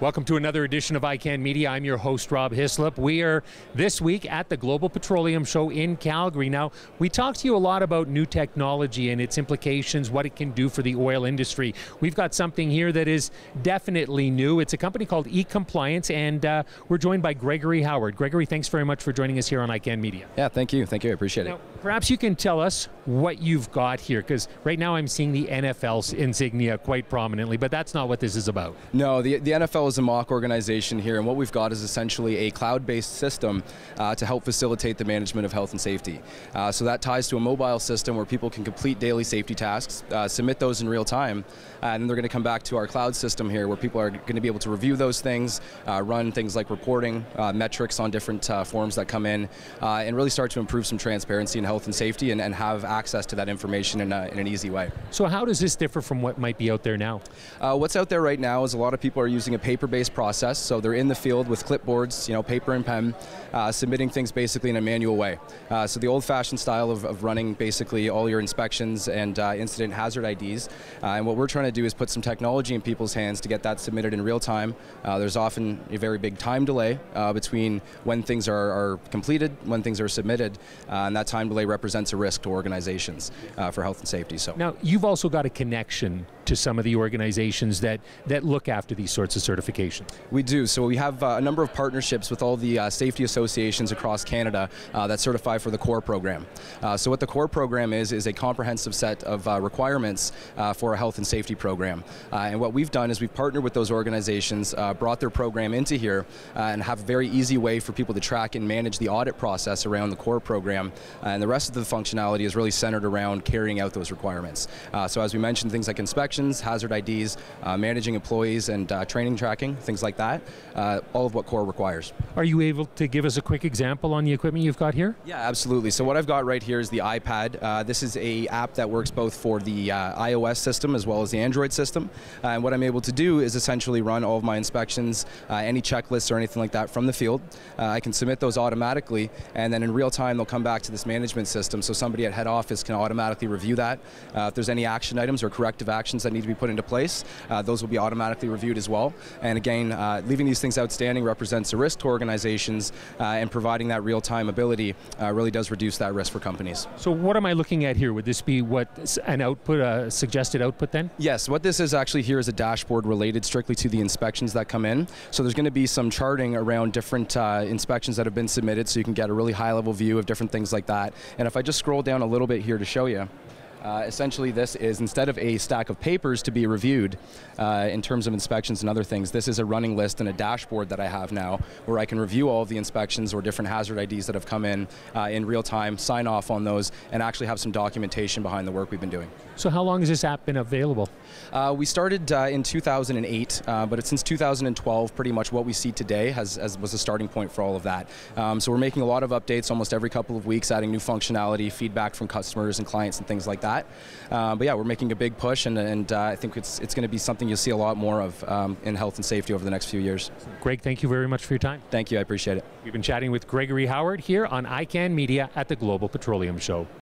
Welcome to another edition of iCan Media. I'm your host, Rob Hislop. We are this week at the Global Petroleum Show in Calgary. Now, we talked to you a lot about new technology and its implications, what it can do for the oil industry. We've got something here that is definitely new. It's a company called eCompliance, and we're joined by Gregory Howard. Gregory, thanks very much for joining us here on iCan Media. Yeah, thank you. Thank you. I appreciate it. Perhaps you can tell us what you've got here, because right now I'm seeing the NFL's insignia quite prominently, but that's not what this is about. No, the NFL is a mock organization here, and what we've got is essentially a cloud-based system to help facilitate the management of health and safety. So that ties to a mobile system where people can complete daily safety tasks, submit those in real time, and then they're going to come back to our cloud system here where people are going to be able to review those things, run things like reporting, metrics on different forms that come in, and really start to improve some transparency in health and safety and have access to that information in an easy way. So how does this differ from what might be out there now? What's out there right now is a lot of people are using a paper-based process, so they're in the field with clipboards, paper and pen, submitting things basically in a manual way. So the old-fashioned style of running basically all your inspections and incident hazard IDs, and what we're trying to do is put some technology in people's hands to get that submitted in real time. There's often a very big time delay between when things are completed, when things are submitted, and that time delay represents a risk to organizations for health and safety. So now, you've also got a connection to some of the organizations that look after these sorts of certifications. We do. So we have a number of partnerships with all the safety associations across Canada that certify for the CORE program. So what the CORE program is a comprehensive set of requirements for a health and safety program. And what we've done is we've partnered with those organizations, brought their program into here, and have a very easy way for people to track and manage the audit process around the CORE program. And the rest of the functionality is really centered around carrying out those requirements. So as we mentioned, things like inspections, hazard IDs, managing employees and training tracking, things like that, all of what CORE requires. Are you able to give us a quick example on the equipment you've got here? Yeah, absolutely. So what I've got right here is the iPad. This is an app that works both for the iOS system as well as the Android system. And what I'm able to do is essentially run all of my inspections, any checklists or anything like that from the field. I can submit those automatically, and then in real time they'll come back to this management system, so somebody at head office can automatically review that. If there's any action items or corrective actions that need to be put into place, those will be automatically reviewed as well. And again, leaving these things outstanding represents a risk to organizations, and providing that real-time ability really does reduce that risk for companies. So what am I looking at here? Would this be an output, a suggested output then? Yes, what this is actually here is a dashboard related strictly to the inspections that come in. So there's going to be some charting around different inspections that have been submitted, so you can get a really high-level view of different things like that. And if I just scroll down a little bit here to show you, essentially this is, instead of a stack of papers to be reviewed in terms of inspections and other things, this is a running list and a dashboard that I have now where I can review all of the inspections or different hazard IDs that have come in real time, sign off on those, and actually have some documentation behind the work we've been doing. So how long has this app been available? We started in 2008, but it's since 2012 pretty much what we see today was a starting point for all of that. So we're making a lot of updates almost every couple of weeks, adding new functionality, feedback from customers and clients and things like that. But yeah, we're making a big push, and I think it's going to be something you'll see a lot more of in health and safety over the next few years. Greg, thank you very much for your time. Thank you, I appreciate it. We've been chatting with Gregory Howard here on iCan Media at the Global Petroleum Show.